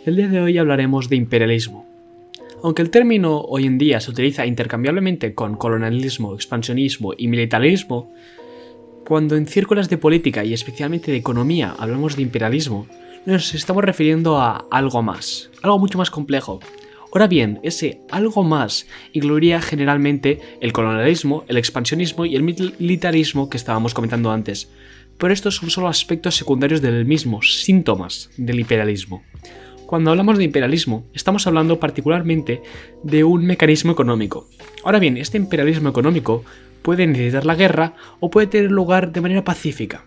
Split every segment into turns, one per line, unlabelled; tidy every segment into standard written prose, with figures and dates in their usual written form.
El día de hoy hablaremos de imperialismo. Aunque el término hoy en día se utiliza intercambiablemente con colonialismo, expansionismo y militarismo, cuando en círculos de política y especialmente de economía hablamos de imperialismo, nos estamos refiriendo a algo más, algo mucho más complejo. Ahora bien, ese algo más incluiría generalmente el colonialismo, el expansionismo y el militarismo que estábamos comentando antes, pero estos son solo aspectos secundarios del mismo, síntomas del imperialismo. Cuando hablamos de imperialismo, estamos hablando particularmente de un mecanismo económico. Ahora bien, este imperialismo económico puede necesitar la guerra o puede tener lugar de manera pacífica.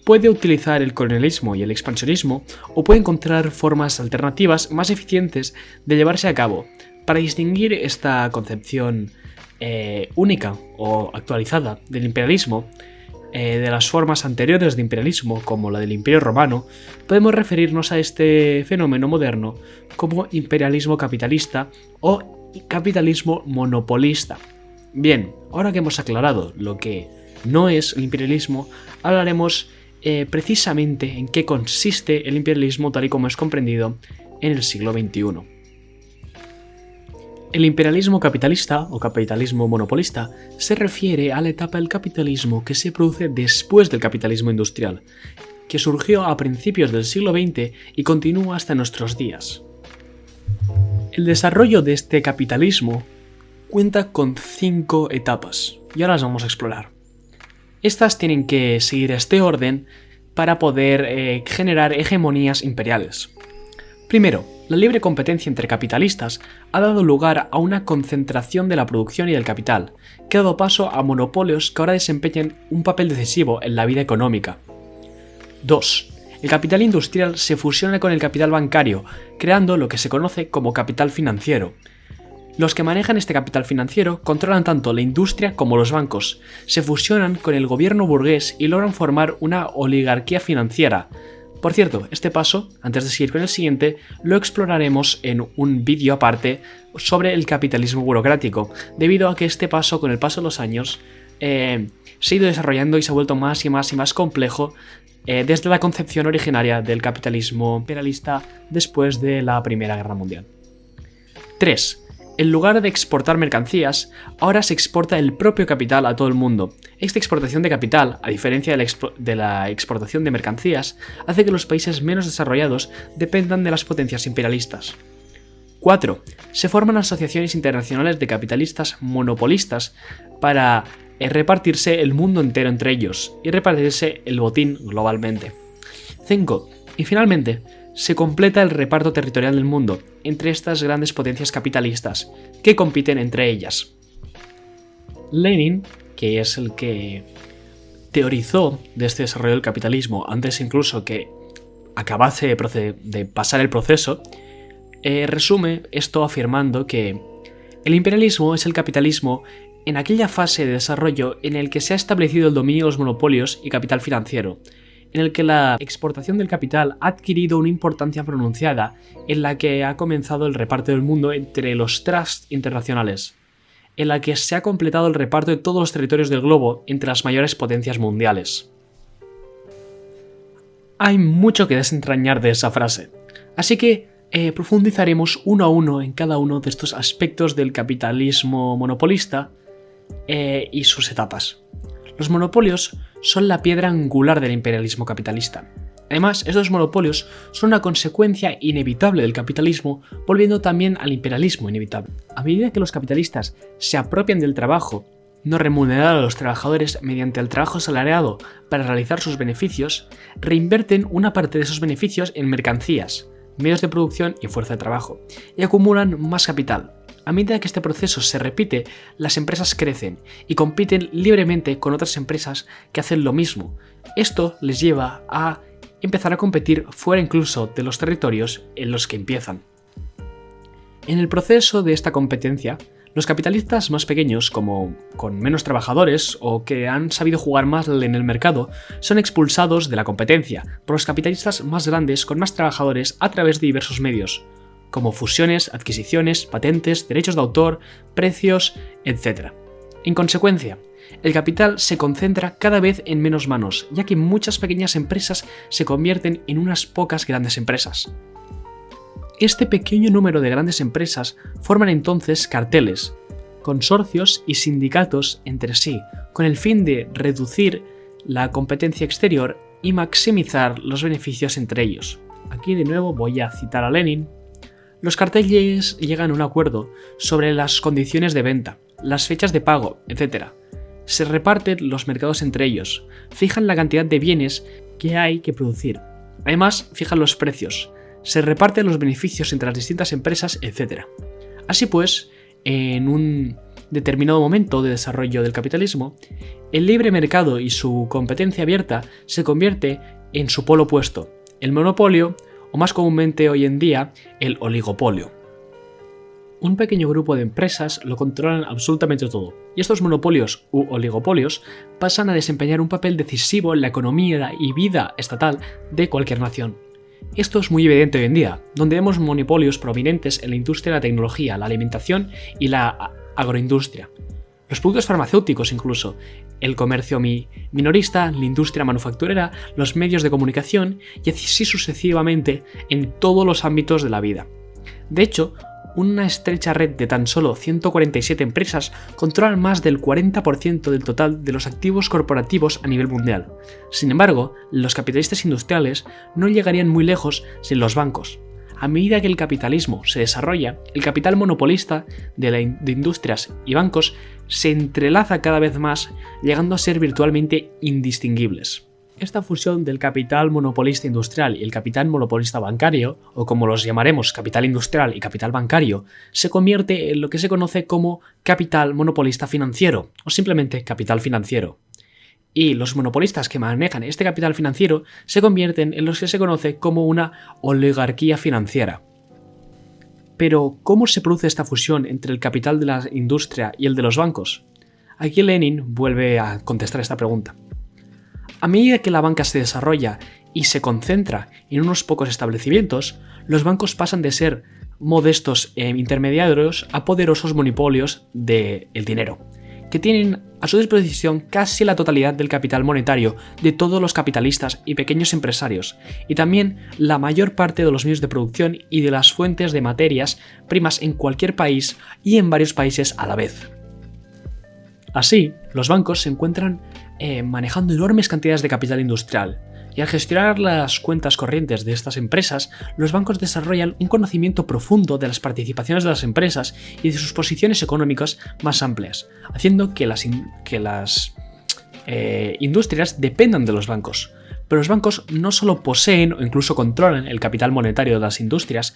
Puede utilizar el colonialismo y el expansionismo o puede encontrar formas alternativas más eficientes de llevarse a cabo. Para distinguir esta concepción única o actualizada del imperialismo, de las formas anteriores de imperialismo, como la del Imperio Romano, podemos referirnos a este fenómeno moderno como imperialismo capitalista o capitalismo monopolista. Bien, ahora que hemos aclarado lo que no es el imperialismo, hablaremos precisamente en qué consiste el imperialismo tal y como es comprendido en el siglo XXI. El imperialismo capitalista o capitalismo monopolista se refiere a la etapa del capitalismo que se produce después del capitalismo industrial, que surgió a principios del siglo XX y continúa hasta nuestros días. El desarrollo de este capitalismo cuenta con 5 etapas y ahora las vamos a explorar. Estas tienen que seguir este orden para poder generar hegemonías imperiales. Primero, la libre competencia entre capitalistas ha dado lugar a una concentración de la producción y del capital, que ha dado paso a monopolios que ahora desempeñan un papel decisivo en la vida económica. 2. El capital industrial se fusiona con el capital bancario, creando lo que se conoce como capital financiero. Los que manejan este capital financiero controlan tanto la industria como los bancos, se fusionan con el gobierno burgués y logran formar una oligarquía financiera. Por cierto, este paso, antes de seguir con el siguiente, lo exploraremos en un vídeo aparte sobre el capitalismo burocrático, debido a que este paso, con el paso de los años, se ha ido desarrollando y se ha vuelto más y más complejo desde la concepción originaria del capitalismo imperialista después de la Primera Guerra Mundial. 3. En lugar de exportar mercancías, ahora se exporta el propio capital a todo el mundo. Esta exportación de capital, a diferencia de la exportación de mercancías, hace que los países menos desarrollados dependan de las potencias imperialistas. 4. Se forman asociaciones internacionales de capitalistas monopolistas para repartirse el mundo entero entre ellos y repartirse el botín globalmente. 5. Y finalmente, se completa el reparto territorial del mundo entre estas grandes potencias capitalistas que compiten entre ellas. Lenin, que es el que teorizó de este desarrollo del capitalismo antes incluso que acabase de pasar el proceso, resume esto afirmando que el imperialismo es el capitalismo en aquella fase de desarrollo en el que se ha establecido el dominio de los monopolios y capital financiero, en el que la exportación del capital ha adquirido una importancia pronunciada, en la que ha comenzado el reparto del mundo entre los trusts internacionales, en la que se ha completado el reparto de todos los territorios del globo entre las mayores potencias mundiales. Hay mucho que desentrañar de esa frase, así que profundizaremos uno a uno en cada uno de estos aspectos del capitalismo monopolista y sus etapas. Los monopolios son la piedra angular del imperialismo capitalista. Además, estos monopolios son una consecuencia inevitable del capitalismo, volviendo también al imperialismo inevitable. A medida que los capitalistas se apropian del trabajo no remunerado a los trabajadores mediante el trabajo asalariado para realizar sus beneficios, reinvierten una parte de esos beneficios en mercancías, medios de producción y fuerza de trabajo, y acumulan más capital. A medida que este proceso se repite, las empresas crecen y compiten libremente con otras empresas que hacen lo mismo. Esto les lleva a empezar a competir fuera incluso de los territorios en los que empiezan. En el proceso de esta competencia, los capitalistas más pequeños, como con menos trabajadores o que han sabido jugar más en el mercado, son expulsados de la competencia por los capitalistas más grandes con más trabajadores a través de diversos medios, como fusiones, adquisiciones, patentes, derechos de autor, precios, etc. En consecuencia, el capital se concentra cada vez en menos manos, ya que muchas pequeñas empresas se convierten en unas pocas grandes empresas. Este pequeño número de grandes empresas forman entonces carteles, consorcios y sindicatos entre sí, con el fin de reducir la competencia exterior y maximizar los beneficios entre ellos. Aquí de nuevo voy a citar a Lenin. Los carteles llegan a un acuerdo sobre las condiciones de venta, las fechas de pago, etc. Se reparten los mercados entre ellos, fijan la cantidad de bienes que hay que producir. Además, fijan los precios, se reparten los beneficios entre las distintas empresas, etc. Así pues, en un determinado momento de desarrollo del capitalismo, el libre mercado y su competencia abierta se convierte en su polo opuesto, el monopolio, o más comúnmente hoy en día, el oligopolio. Un pequeño grupo de empresas lo controlan absolutamente todo, y estos monopolios u oligopolios pasan a desempeñar un papel decisivo en la economía y vida estatal de cualquier nación. Esto es muy evidente hoy en día, donde vemos monopolios prominentes en la industria de la tecnología, la alimentación y la agroindustria. Los productos farmacéuticos incluso, el comercio minorista, la industria manufacturera, los medios de comunicación y así sucesivamente en todos los ámbitos de la vida. De hecho, una estrecha red de tan solo 147 empresas controlan más del 40% del total de los activos corporativos a nivel mundial. Sin embargo, los capitalistas industriales no llegarían muy lejos sin los bancos. A medida que el capitalismo se desarrolla, el capital monopolista de industrias y bancos se entrelaza cada vez más, llegando a ser virtualmente indistinguibles. Esta fusión del capital monopolista industrial y el capital monopolista bancario, o como los llamaremos capital industrial y capital bancario, se convierte en lo que se conoce como capital monopolista financiero, o simplemente capital financiero. Y los monopolistas que manejan este capital financiero se convierten en los que se conoce como una oligarquía financiera. Pero, ¿cómo se produce esta fusión entre el capital de la industria y el de los bancos? Aquí Lenin vuelve a contestar esta pregunta. A medida que la banca se desarrolla y se concentra en unos pocos establecimientos, los bancos pasan de ser modestos intermediarios a poderosos monopolios del dinero, que tienen a su disposición casi la totalidad del capital monetario de todos los capitalistas y pequeños empresarios, y también la mayor parte de los medios de producción y de las fuentes de materias primas en cualquier país y en varios países a la vez. Así, los bancos se encuentran manejando enormes cantidades de capital industrial, y al gestionar las cuentas corrientes de estas empresas, los bancos desarrollan un conocimiento profundo de las participaciones de las empresas y de sus posiciones económicas más amplias, haciendo que las industrias dependan de los bancos. Pero los bancos no solo poseen o incluso controlan el capital monetario de las industrias,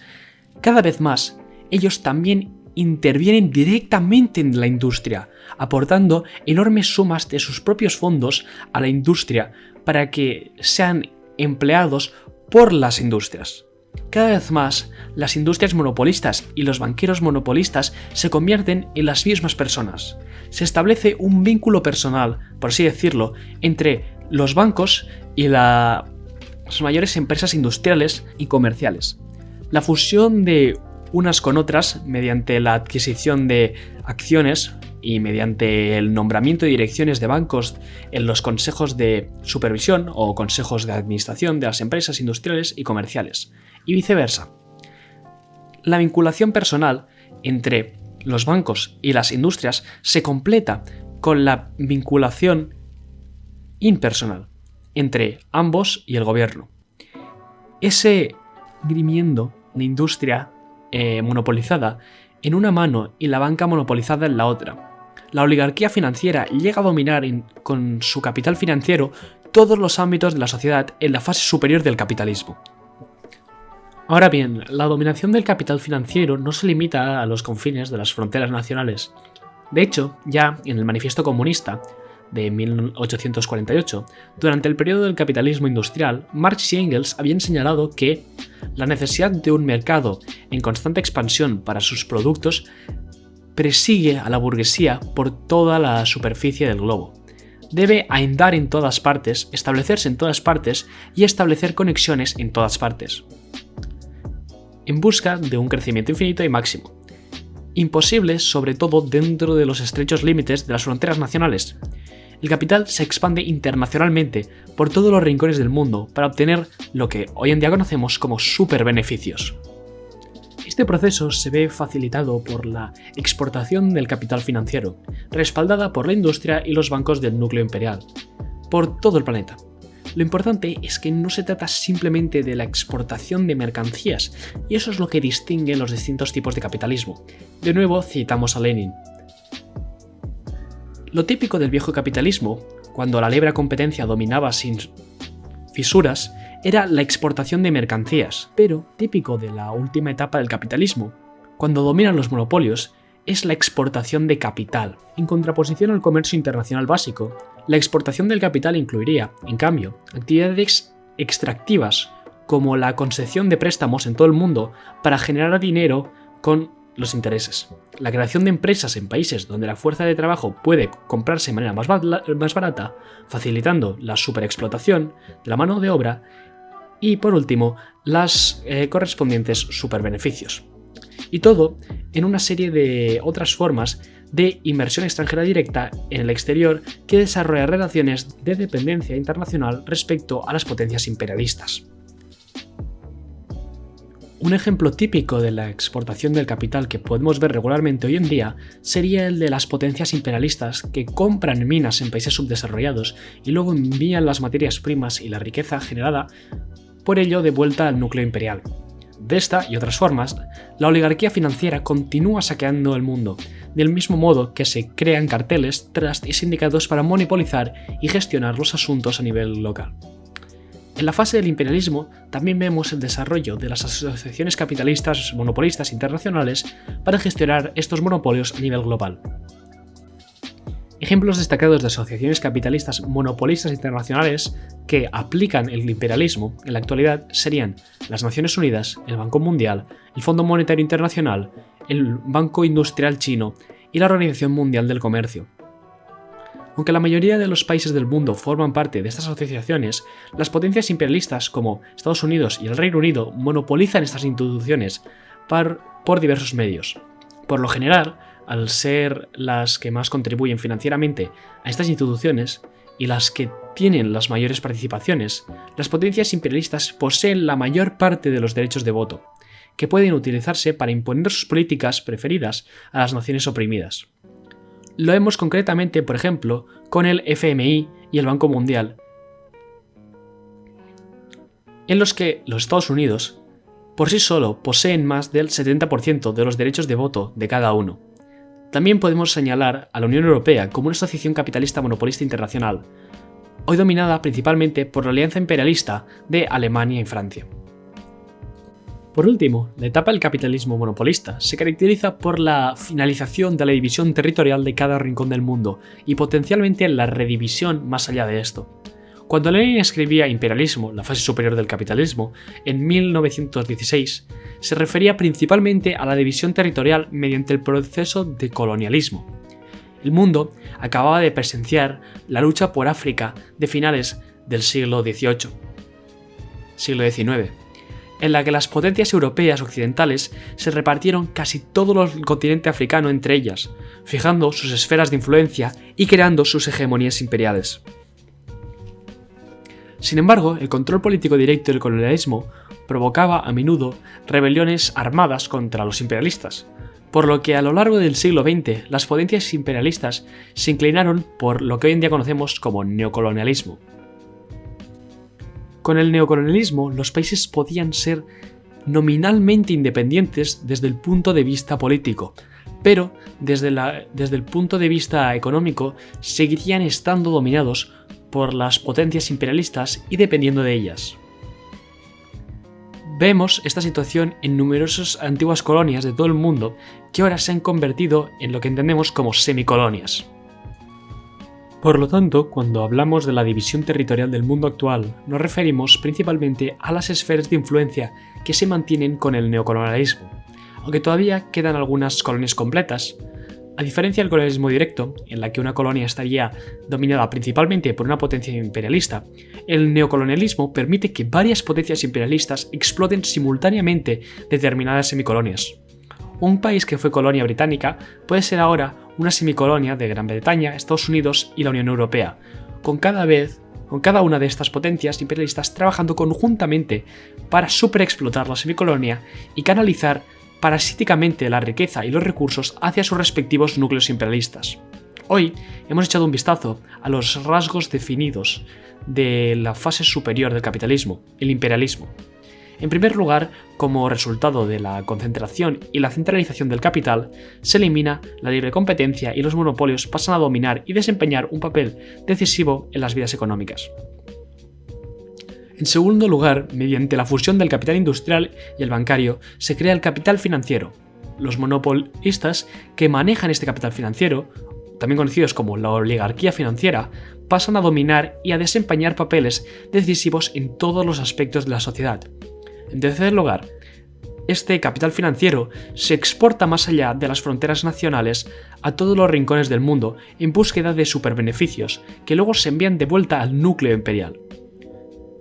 cada vez más ellos también intervienen directamente en la industria, aportando enormes sumas de sus propios fondos a la industria para que sean empleados por las industrias. Cada vez más, las industrias monopolistas y los banqueros monopolistas se convierten en las mismas personas. Se establece un vínculo personal, por así decirlo, entre los bancos y las mayores empresas industriales y comerciales. La fusión de unas con otras mediante la adquisición de acciones y mediante el nombramiento de direcciones de bancos en los consejos de supervisión o consejos de administración de las empresas industriales y comerciales, y viceversa. La vinculación personal entre los bancos y las industrias se completa con la vinculación impersonal entre ambos y el gobierno. Ese grimiendo la industria monopolizada en una mano y la banca monopolizada en la otra. La oligarquía financiera llega a dominar con su capital financiero todos los ámbitos de la sociedad en la fase superior del capitalismo. Ahora bien, la dominación del capital financiero no se limita a los confines de las fronteras nacionales. De hecho, ya en el Manifiesto Comunista de 1848, durante el periodo del capitalismo industrial, Marx y Engels habían señalado que la necesidad de un mercado en constante expansión para sus productos persigue a la burguesía por toda la superficie del globo. Debe ahondar en todas partes, establecerse en todas partes y establecer conexiones en todas partes, en busca de un crecimiento infinito y máximo. Imposible, sobre todo dentro de los estrechos límites de las fronteras nacionales. el capital se expande internacionalmente por todos los rincones del mundo para obtener lo que hoy en día conocemos como superbeneficios. Este proceso se ve facilitado por la exportación del capital financiero, respaldada por la industria y los bancos del núcleo imperial, por todo el planeta. Lo importante es que no se trata simplemente de la exportación de mercancías, y eso es lo que distingue los distintos tipos de capitalismo. De nuevo citamos a Lenin. Lo típico del viejo capitalismo, cuando la libre competencia dominaba sin fisuras, era la exportación de mercancías, pero típico de la última etapa del capitalismo, cuando dominan los monopolios, es la exportación de capital. En contraposición al comercio internacional básico, la exportación del capital incluiría, en cambio, actividades extractivas como la concesión de préstamos en todo el mundo para generar dinero con los intereses, la creación de empresas en países donde la fuerza de trabajo puede comprarse de manera más barata, facilitando la superexplotación de la mano de obra, y por último, las correspondientes superbeneficios. Y todo en una serie de otras formas de inversión extranjera directa en el exterior que desarrolla relaciones de dependencia internacional respecto a las potencias imperialistas. Un ejemplo típico de la exportación del capital que podemos ver regularmente hoy en día sería el de las potencias imperialistas que compran minas en países subdesarrollados y luego envían las materias primas y la riqueza generada por ello de vuelta al núcleo imperial. De esta y otras formas, la oligarquía financiera continúa saqueando el mundo, del mismo modo que se crean carteles, trusts y sindicatos para monopolizar y gestionar los asuntos a nivel local. En la fase del imperialismo también vemos el desarrollo de las asociaciones capitalistas monopolistas internacionales para gestionar estos monopolios a nivel global. Ejemplos destacados de asociaciones capitalistas monopolistas internacionales que aplican el imperialismo en la actualidad serían las Naciones Unidas, el Banco Mundial, el Fondo Monetario Internacional, el Banco Industrial Chino y la Organización Mundial del Comercio. Aunque la mayoría de los países del mundo forman parte de estas asociaciones, las potencias imperialistas como Estados Unidos y el Reino Unido monopolizan estas instituciones por diversos medios. Por lo general, al ser las que más contribuyen financieramente a estas instituciones y las que tienen las mayores participaciones, las potencias imperialistas poseen la mayor parte de los derechos de voto, que pueden utilizarse para imponer sus políticas preferidas a las naciones oprimidas. Lo vemos concretamente, por ejemplo, con el FMI y el Banco Mundial, en los que los Estados Unidos, por sí solo, poseen más del 70% de los derechos de voto de cada uno. También podemos señalar a la Unión Europea como una asociación capitalista monopolista internacional, hoy dominada principalmente por la alianza imperialista de Alemania y Francia. Por último, la etapa del capitalismo monopolista se caracteriza por la finalización de la división territorial de cada rincón del mundo y potencialmente la redivisión más allá de esto. Cuando Lenin escribía Imperialismo, la fase superior del capitalismo, en 1916, se refería principalmente a la división territorial mediante el proceso de colonialismo. El mundo acababa de presenciar la lucha por África de finales del siglo XIX, en la que las potencias europeas occidentales se repartieron casi todo el continente africano entre ellas, fijando sus esferas de influencia y creando sus hegemonías imperiales. Sin embargo, el control político directo del colonialismo provocaba a menudo rebeliones armadas contra los imperialistas, por lo que a lo largo del siglo XX las potencias imperialistas se inclinaron por lo que hoy en día conocemos como neocolonialismo. Con el neocolonialismo, los países podían ser nominalmente independientes desde el punto de vista político, pero desde el punto de vista económico seguirían estando dominados por las potencias imperialistas y dependiendo de ellas. Vemos esta situación en numerosas antiguas colonias de todo el mundo que ahora se han convertido en lo que entendemos como semicolonias. Por lo tanto, cuando hablamos de la división territorial del mundo actual, nos referimos principalmente a las esferas de influencia que se mantienen con el neocolonialismo, aunque todavía quedan algunas colonias completas. A diferencia del colonialismo directo, en la que una colonia estaría dominada principalmente por una potencia imperialista, el neocolonialismo permite que varias potencias imperialistas exploten simultáneamente determinadas semicolonias. Un país que fue colonia británica puede ser ahora una semicolonia de Gran Bretaña, Estados Unidos y la Unión Europea, con cada una de estas potencias imperialistas trabajando conjuntamente para superexplotar la semicolonia y canalizar parasíticamente la riqueza y los recursos hacia sus respectivos núcleos imperialistas. Hoy hemos echado un vistazo a los rasgos definidos de la fase superior del capitalismo, el imperialismo. En primer lugar, como resultado de la concentración y la centralización del capital, se elimina la libre competencia y los monopolios pasan a dominar y desempeñar un papel decisivo en las vidas económicas. En segundo lugar, mediante la fusión del capital industrial y el bancario, se crea el capital financiero. Los monopolistas que manejan este capital financiero, también conocidos como la oligarquía financiera, pasan a dominar y a desempeñar papeles decisivos en todos los aspectos de la sociedad. En tercer lugar, este capital financiero se exporta más allá de las fronteras nacionales a todos los rincones del mundo en búsqueda de superbeneficios que luego se envían de vuelta al núcleo imperial.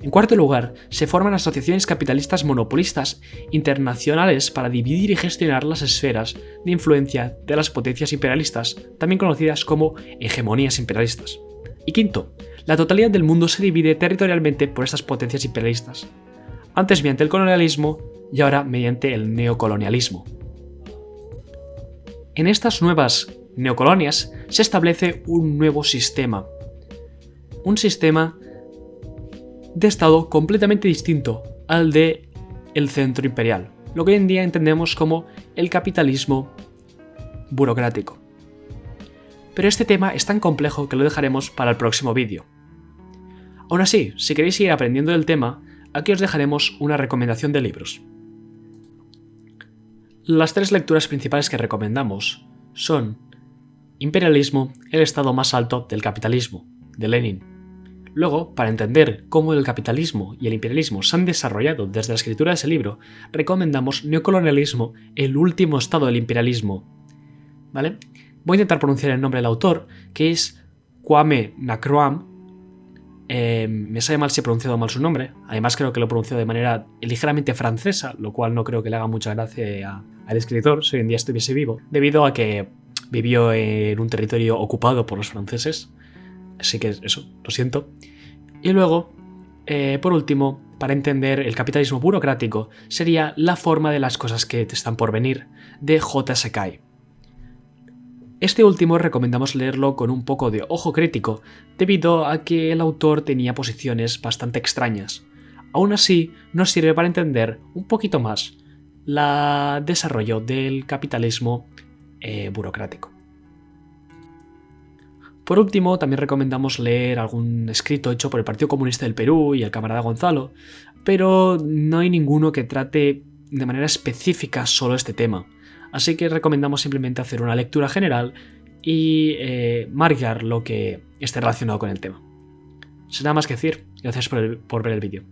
En cuarto lugar, se forman asociaciones capitalistas monopolistas internacionales para dividir y gestionar las esferas de influencia de las potencias imperialistas, también conocidas como hegemonías imperialistas. Y quinto, la totalidad del mundo se divide territorialmente por estas potencias imperialistas, antes mediante el colonialismo y ahora mediante el neocolonialismo. En estas nuevas neocolonias se establece un nuevo sistema. Un sistema de Estado completamente distinto al del centro imperial, lo que hoy en día entendemos como el capitalismo burocrático. Pero este tema es tan complejo que lo dejaremos para el próximo vídeo. Aún así, si queréis seguir aprendiendo del tema, aquí os dejaremos una recomendación de libros. Las tres lecturas principales que recomendamos son Imperialismo, el estado más alto del capitalismo, de Lenin. Luego, para entender cómo el capitalismo y el imperialismo se han desarrollado desde la escritura de ese libro, recomendamos Neocolonialismo, el último estado del imperialismo. ¿Vale? Voy a intentar pronunciar el nombre del autor, que es Kwame Nkrumah. Me sabe mal si he pronunciado mal su nombre. Además creo que lo he pronunciado de manera ligeramente francesa, lo cual no creo que le haga mucha gracia al escritor si hoy en día estuviese vivo, debido a que vivió en un territorio ocupado por los franceses. Así que eso, lo siento. Y luego, por último, para entender el capitalismo burocrático, sería La forma de las cosas que te están por venir, de J.S. Kay. Este último recomendamos leerlo con un poco de ojo crítico, debido a que el autor tenía posiciones bastante extrañas. Aún así, nos sirve para entender un poquito más el desarrollo del capitalismo burocrático. Por último, también recomendamos leer algún escrito hecho por el Partido Comunista del Perú y el camarada Gonzalo, pero no hay ninguno que trate de manera específica solo este tema. Así que recomendamos simplemente hacer una lectura general y marcar lo que esté relacionado con el tema. Sin nada más que decir, gracias por ver el vídeo.